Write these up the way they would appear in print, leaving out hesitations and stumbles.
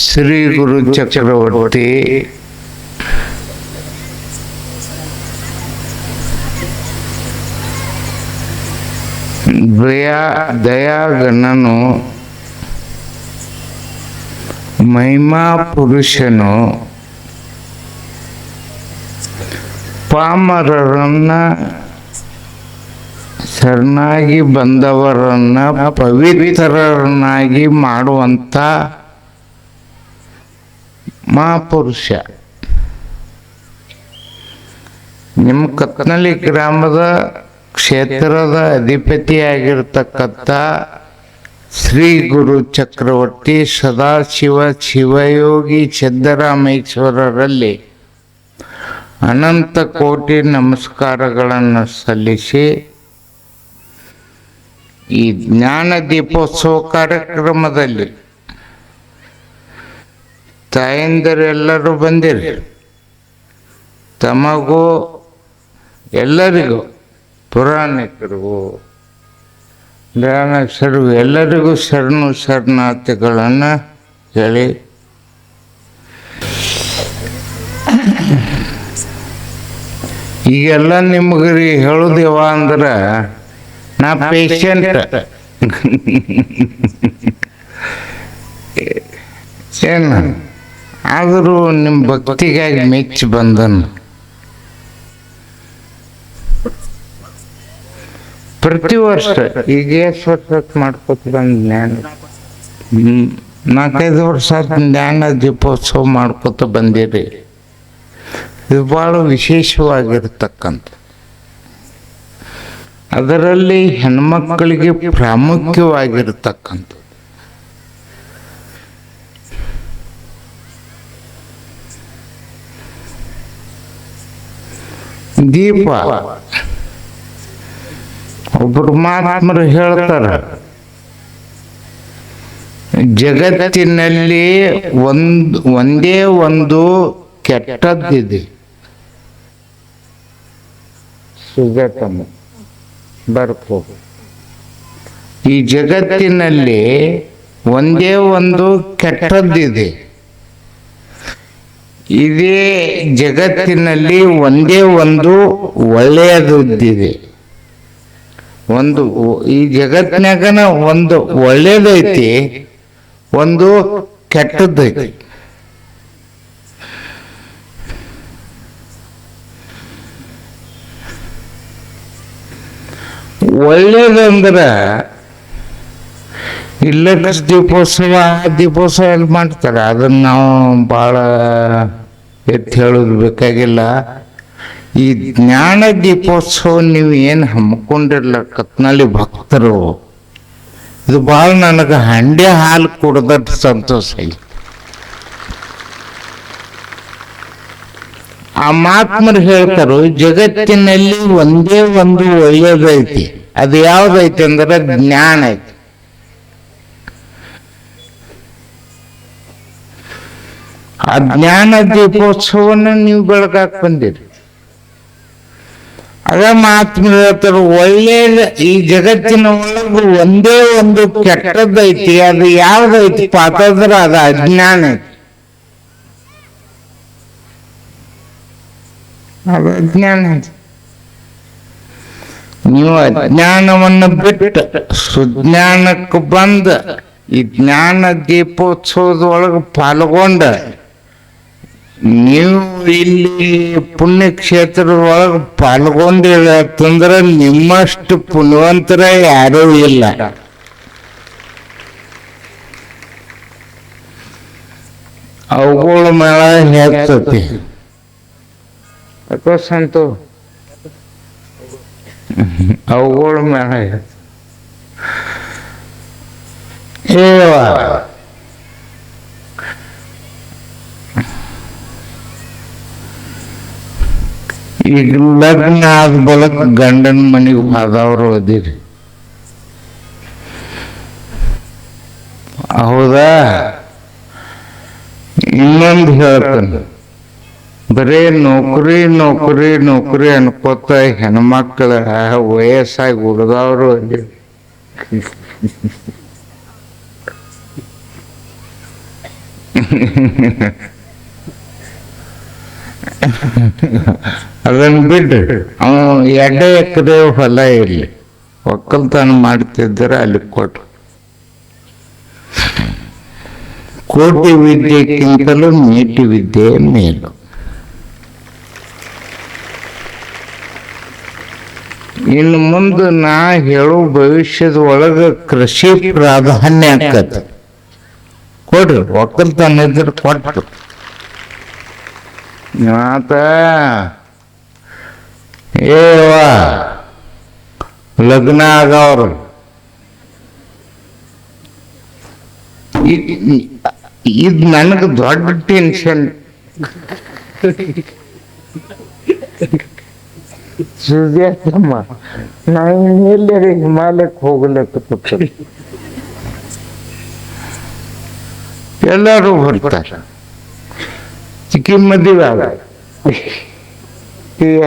ಶ್ರೀ ಗುರು ಚಕ್ರವರ್ತಿ ದಯಾಗಣನು, ಮಹಿಮಾ ಪುರುಷನು, ಪಾಮರರನ್ನ ಶರಣಾಗಿ ಬಂದವರನ್ನ ಪವಿತ್ರರನ್ನಾಗಿ ಮಾಡುವಂಥ ಮಹಾಪುರುಷ. ನಿಮ್ಮ ಕತ್ನಳ್ಳಿ ಗ್ರಾಮದ ಕ್ಷೇತ್ರದ ಅಧಿಪತಿಯಾಗಿರ್ತಕ್ಕಂಥ ಶ್ರೀ ಗುರು ಚಕ್ರವರ್ತಿ ಸದಾಶಿವ ಶಿವಯೋಗಿ ಸಿದ್ದರಾಮೇಶ್ವರರಲ್ಲಿ ಅನಂತ ಕೋಟಿ ನಮಸ್ಕಾರಗಳನ್ನು ಸಲ್ಲಿಸಿ ಈ ಜ್ಞಾನ ದೀಪೋತ್ಸವ ಕಾರ್ಯಕ್ರಮದಲ್ಲಿ ತಾಯಂದಿರೆಲ್ಲರೂ ಬಂದಿರಿ. ತಮಗೂ ಎಲ್ಲರಿಗೂ, ಪುರಾಣಿಕರಿಗೂ ಜ್ಞಾನಸ್ಥರಿಗೂ ಎಲ್ಲರಿಗೂ ಶರಣಾರ್ಥಿಗಳನ್ನು ಹೇಳಿ, ಈಗೆಲ್ಲ ನಿಮ್ಗೆ ಹೇಳುದೇವ ಅಂದ್ರೆ ನಾ ಪೇಷಂಟ್ ಏನು ಆದರೂ ನಿಮ್ಮ ಭಕ್ತಿಗಾಗಿ ಮೆಚ್ಚಿ ಬಂದನು. ಪ್ರತಿ ವರ್ಷ ಈಗ ಎಷ್ಟು ವರ್ಷ ಮಾಡ್ಕೊತ ಬಂದ ಜ್ಞಾನ 4-5 ವರ್ಷ ಜ್ಞಾನ ದೀಪೋತ್ಸವ ಮಾಡ್ಕೊತ ಬಂದಿರಿ. ಇದು ಭಾಳ ವಿಶೇಷವಾಗಿರ್ತಕ್ಕಂಥ, ಅದರಲ್ಲಿ ಹೆಣ್ಮಕ್ಕಳಿಗೆ ಪ್ರಾಮುಖ್ಯವಾಗಿರ್ತಕ್ಕಂಥ. ದೀಪ ಒಬ್ಬರು ಮಹಾತ್ಮರು ಹೇಳ್ತಾರ, ಜಗತ್ತಿನಲ್ಲಿ ಒಂದೇ ಒಂದು ಕೆಟ್ಟದ್ದಿದೆ. ಸುಜಾತಮ್ಮ ಬರ್ಕೋ, ಈ ಜಗತ್ತಿನಲ್ಲಿ ಒಂದೇ ಒಂದು ಕೆಟ್ಟದ್ದಿದೆ, ಇದೇ ಜಗತ್ತಿನಲ್ಲಿ ಒಂದೇ ಒಂದು ಒಳ್ಳೆಯದಿದೆ. ಈ ಜಗತ್ತಿನಾಗನ ಒಂದು ಒಳ್ಳೇದೈತಿ, ಒಂದು ಕೆಟ್ಟದ್ದೈತಿ. ಒಳ್ಳೇದಂದ್ರೆ ಇಲ್ಲ ದೀಪೋತ್ಸವ ಎಲ್ಲಿ ಮಾಡ್ತಾರೆ, ಅದನ್ನು ನಾವು ಭಾಳ ಎತ್ತಿ ಹೇಳೋದು ಬೇಕಾಗಿಲ್ಲ. ಈ ಜ್ಞಾನ ದೀಪೋತ್ಸವ ನೀವು ಏನು ಹಮ್ಮಿಕೊಂಡಿರಲ್ಲ ಕತ್ನಳ್ಳಿ ಭಕ್ತರು, ಇದು ಭಾಳ ನನಗೆ ಹಂಡೆ ಹಾಲು ಕುಡ್ದಟ್ಟು ಸಂತೋಷ ಇಲ್ಲ. ಆ ಮಹಾತ್ಮರು ಹೇಳ್ತಾರೋ, ಜಗತ್ತಿನಲ್ಲಿ ಒಂದೇ ಒಂದು ಒಳ್ಳೆಯದೈತಿ, ಅದು ಯಾವ್ದೈತಿ ಅಂದ್ರೆ ಜ್ಞಾನ ಐತಿ. ಆ ಜ್ಞಾನ ದೀಪೋತ್ಸವನ್ನ ನೀವು ಬೆಳಗಾಕ್ ಬಂದಿರಿ. ಅದ ಮಹಾತ್ಮರು ಹೇಳ್ತಾರೆ, ಒಳ್ಳೆಯ ಈ ಜಗತ್ತಿನ ಒಳಗೆ ಒಂದೇ ಒಂದು ಕೆಟ್ಟದ್ದೈತಿ, ಅದು ಯಾವ್ದೈತಿ ಪಾತಂದ್ರೆ ಅದು ಅಜ್ಞಾನ ಐತಿ. ಅದು ಅಜ್ಞಾನ ಐತಿ. ನೀವು ಅಜ್ಞಾನವನ್ನು ಬಿಟ್ಟು ಸುಜ್ಞಾನಕ್ಕೆ ಬಂದ ಈ ಜ್ಞಾನ ದೀಪೋತ್ಸವದೊಳಗೆ ಪಾಲ್ಗೊಂಡ ನೀವು ಇಲ್ಲಿ ಪುಣ್ಯಕ್ಷೇತ್ರದೊಳಗೆ ಪಾಲ್ಗೊಂಡಿರತ್ತಂದ್ರೆ ನಿಮ್ಮಷ್ಟು ಪುಣ್ಯವಂತರ ಯಾರೂ ಇಲ್ಲ. ಅವುಗಳ ಮೇಳ ಹೆಚ್ಚತಿ ಸಂತು, ಅವುಗಳ ಮೇಳ ಈಗ ಲಗ್ನ ಆದ ಬಳಿಕ ಗಂಡನ ಮನೆಗೆ ಹೋದವ್ರು ಅದಿರಿ, ಹೌದಾ? ಇನ್ನೊಂದು ಹೇಳ್ತಾನೆ, ಬರೇ ನೌಕರಿ ನೌಕರಿ ನೌಕರಿ ಅನ್ಕೋತ ಹೆಣ್ಮಕ್ಳ ವಯಸ್ಸಾಗಿ ಹುಡುಗವ್ರು ಅದಿರಿ. ಅದನ್ನು ಬಿಟ್ಟು ಅವನು 2 ಎಕರೆ ಹೊಲ ಇರಲಿ ಒಕ್ಕಲ್ತನ ಮಾಡ್ತಿದ್ದರೆ ಅಲ್ಲಿ ಕೊಟ್ಟು ಕೋಟಿ ವಿದ್ಯೆಕ್ಕಿಂತಲೂ ನೀತಿ ವಿದ್ಯೆ ಮೇಲು. ಇನ್ನು ಮುಂದೆ ನಾ ಹೇಳೋ ಭವಿಷ್ಯದ ಒಳಗೆ ಕೃಷಿ ಪ್ರಾಧಾನ್ಯ ಆಕತ್ತೆ. ಕೊಡ್ರಿ ಒಕ್ಕಲ್ತನ ಇದ್ರೆ ಕೊಟ್ಟು ಆತ ಏವ ಲಗ್ನ ಆಗವ್ರು ಇದು ನನಗೆ ದೊಡ್ಡ ಟೆನ್ಷನ್. ಸುಜಾತಮ್ಮ ನಾವು ಎಲ್ಲರೂ ಹಿಮಾಲಯಕ್ಕೆ ಹೋಗ್ಲಕ್ಕ ಎಲ್ಲರೂ ಬರ್ತಾರೆ. ಚಿಕ್ಕಿ ಮದುವೆ ಆಗ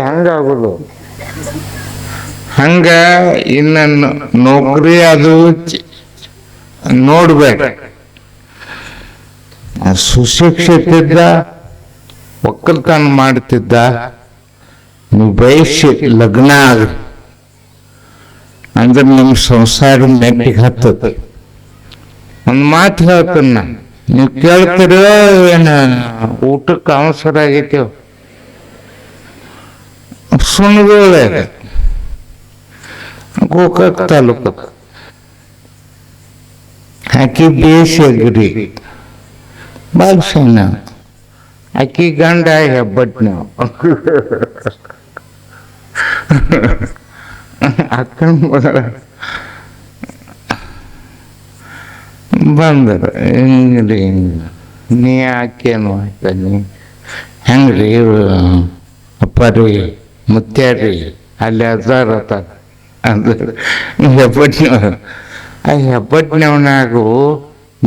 ಹಂಗಾಗೋದು. ಹಂಗ ಇನ್ನು ನೌಕರಿ ಅದು ನೋಡ್ಬೇಡ. ಸುಶಿಕ್ಷಿತಿದ್ದ ಒಕ್ಕಲ್ತನ ಮಾಡ್ತಿದ್ದ ನೀವು ಬಯಸಿ ಲಗ್ನ ಆಗ ಅಂದ್ರೆ ನಿಮ್ಮ ಸಂಸಾರ ನೆಟ್ಟಿಗೆ ಹತ್ತದ. ಒಂದು ಮಾತು ಹೇಳ್ತೀನಿ ನಾನು, ನೀವು ಕೇಳ್ತೀರೋ ಏನು ಊಟಕ್ಕೆ ಅವಸರ ಆಗೈತೇವ ಸುಣಗೋಳೆ ಗೋಕಾಕ್ ತಾಲೂಕು ಆಕಿ ಬೇಸಿಗ್ರಿ ಬಾಲ್ಸಣ್ಣ ಆಕಿ ಗಂಡ ಹೆಬ್ಬಟ್ ನಾವು ಅಕ್ಕನ ಮಗಳ ಬಂದರು. ಹಿಂಗ್ರಿ ನೀ ಆಕೇನು ಆಯ್ತ ನೀ ಹೆಂಗ್ರಿ ಅಪ್ಪಾರಿ ಮುತ್ಯಾರಿ ಅಲ್ಲಿ ಅದಾರತ ಅಂದ್ರೆ ಹೆಬ್ಬಟ್ನವ. ಆ ಹೆಬ್ಬಟ್ನವನಾಗು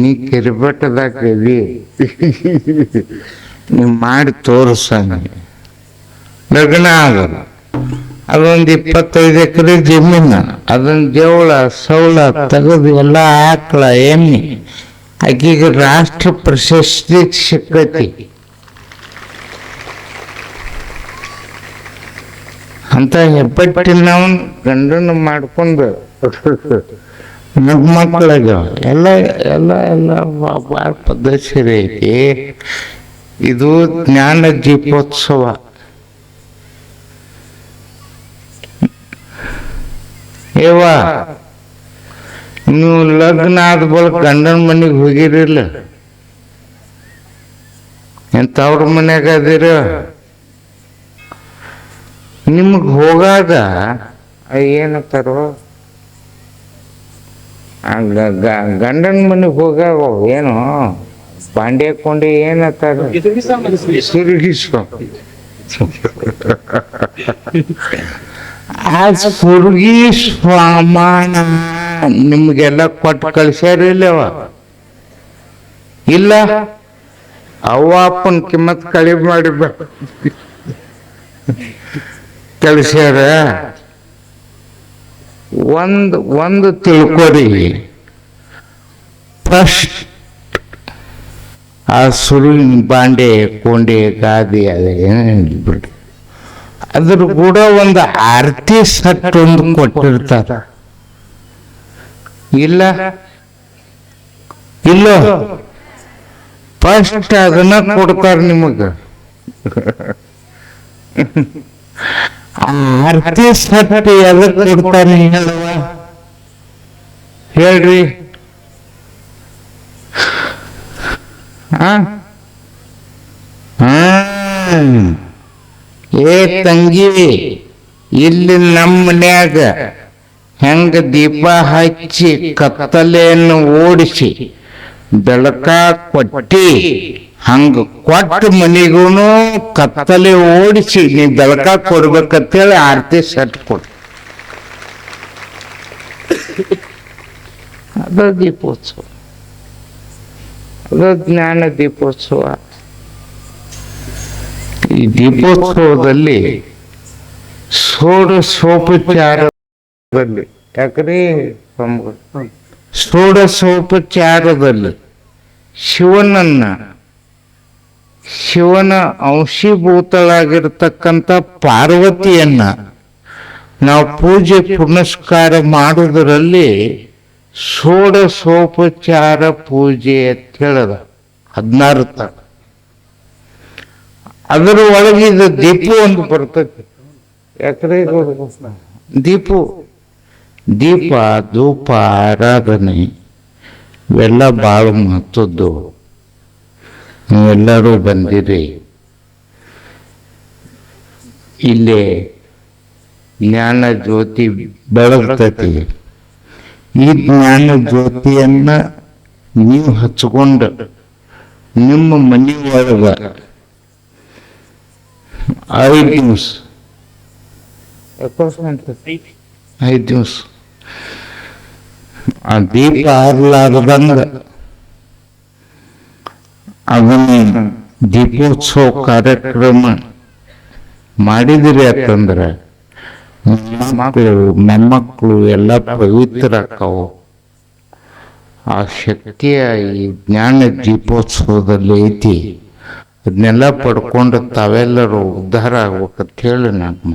ನೀ ಕಿರಿಬಟ್ಟದಾಗ ಇದಿ ನೀವು ಮಾಡಿ ತೋರಿಸಂಗ ಲಗ್ನ ಆಗಲ್ಲ. ಅದೊಂದು 25 ಎಕರೆ ಜಮೀನ, ಅದನ್ನ ಜವಳ ಸವಳ ತೆಗೆದು ಎಲ್ಲ ಆಕಳ ಎಮ್ಮೆ ಆಕಿಗೆ ರಾಷ್ಟ್ರ ಪ್ರಶಸ್ತಿ ಸಿಕ್ಕತಿ. ಅಂತ ಹೆಬ್ಬಟ್ಟಿನವನ್ ಗಂಡನ ಮಾಡ್ಕೊಂಡು ಮಕ್ಕಳಿಗೆ ಎಲ್ಲ ಎಲ್ಲ ಎಲ್ಲ ಭಾಳ ಪದ್ಧತಿ ಐತಿ. ಇದು ಜ್ಞಾನ ದೀಪೋತ್ಸವ. ಏವ ನೀವು ಲಗ್ನ ಆದ ಬಳಿಕ ಗಂಡನ ಮನೆಗೆ ಹೋಗಿರಿಲ್ಲ, ಎಂತವ್ರ ಮನ್ಯಾಗ ಅದಿರ. ನಿಮಗೆ ಹೋಗಾಗ ಏನಂತಾರೋ ಗಂಡನ ಮನೆಗೆ ಹೋಗಾಗ ಏನು ಬಾಂಡೆ ಹಾಕೊಂಡೆ ಏನಂತಾರ ಸುರುಗಿಸ್ಕೊ. ಆ ಸುರುಗಿ ಸ್ವಾಮಾನ ನಿಮ್ಗೆಲ್ಲ ಕೊಟ್ಟು ಕಳ್ಸ್ಯಾರಿಲ್ಲವ ಇಲ್ಲ? ಅವ್ವ ಅಪ್ಪನ ಕಿಮ್ಮತ್ ಕಡಿಮೆ ಮಾಡಿರ್ಬೇಕು ಕಳ್ಸ್ಯಾರ. ಒಂದು ತಿಳ್ಕೊರಿ, ಫಸ್ಟ್ ಆ ಸುರುವಿನ ಬಾಂಡೆ ಕೊಂಡೆ ಗಾದಿ ಅದೇನು ಬಿಡ್ರಿ, ಅದ್ರ ಕೂಡ ಒಂದು ಆರತಿ ಸಟ್ ಒಂದು ಕೊಟ್ಟಿರ್ತಾರ. ಇಲ್ಲ ಇಲ್ಲೋ ಫಸ್ಟ್ ಅದನ್ನ ಕೊಡ್ತಾರ ನಿಮಗ. ಆರತಿ ಸಟ್ ಎದಕ್ ಕೊಡ್ತಾನೆ ಹೇಳುವ ಹೇಳ್ರಿ. ಏ ತಂಗಿ, ಇಲ್ಲಿ ನಮ್ಮ ಮನ್ಯಾಗ ಹೆಂಗ ದೀಪ ಹಚ್ಚಿ ಕತ್ತಲೆಯನ್ನು ಓಡಿಸಿ ಬೆಳಕ ಕೊಟ್ಟಿ, ಹಂಗ ಕೊಟ್ಟ ಮನಿಗೂನು ಕತ್ತಲೆ ಓಡಿಸಿ ನೀ ಬೆಳಕ ಕೊಡ್ಬೇಕಂತೇಳಿ ಆರತಿ ಸೆಟ್ ಕೊಡು. ಅದ ದೀಪೋತ್ಸವ, ಅದ ಜ್ಞಾನ ದೀಪೋತ್ಸವ. ಈ ದೀಪೋತ್ಸವದಲ್ಲಿ ಷೋಡಶೋಪಚಾರದಲ್ಲಿ ಯಾಕ್ರಿ ಷೋಡಶೋಪಚಾರದಲ್ಲಿ ಶಿವನನ್ನ ಶಿವನ ಅಂಶೀಭೂತಳಾಗಿರ್ತಕ್ಕಂಥ ಪಾರ್ವತಿಯನ್ನ ನಾವು ಪೂಜೆ ಪುನಸ್ಕಾರ ಮಾಡುವುದರಲ್ಲಿ ಷೋಡಶೋಪಚಾರ ಪೂಜೆ ಅಂತ ಹೇಳದ 16 ತ ಅದರ ಒಳಗೆ ಇದು ದೀಪ ಒಂದು ಬರ್ತೈತಿ. ಯಾಕ್ರೆ ದೀಪ ಧೂಪ ಆರಾಧನೆ ಇವೆಲ್ಲ ಭಾಳ ಮಹತ್ವದ್ದು. ನೀವೆಲ್ಲರೂ ಬಂದಿರಿ. ಇಲ್ಲೇ ಜ್ಞಾನ ಜ್ಯೋತಿ ಬೆಳಗ್ತತಿ. ಈ ಜ್ಞಾನ ಜ್ಯೋತಿಯನ್ನ ನೀವು ಹಚ್ಕೊಂಡು ನಿಮ್ಮ ಮನೆಯೊಳಗ 5 ದಿವಸ 5 ದಿವಸ ಆ ದೀಪ ಆರ್ಲಾರ್ದಂಗ ಅದನ್ನ ದೀಪೋತ್ಸವ ಕಾರ್ಯಕ್ರಮ ಮಾಡಿದಿರಿ ಅಂತಂದ್ರೆ ಮೊಮ್ಮಕ್ಕಳು ಎಲ್ಲ ಪವಿತ್ರ ಆಕಾವು. ಆ ಶಕ್ತಿಯ ಈ ಜ್ಞಾನ ದೀಪೋತ್ಸವದಲ್ಲಿ ಐತಿ. ಅದನ್ನೆಲ್ಲ ಪಡ್ಕೊಂಡು ತಾವೆಲ್ಲರೂ ಉದ್ಧಾರ ಆಗ್ಬೇಕಂತ ಹೇಳಿ ನಾನು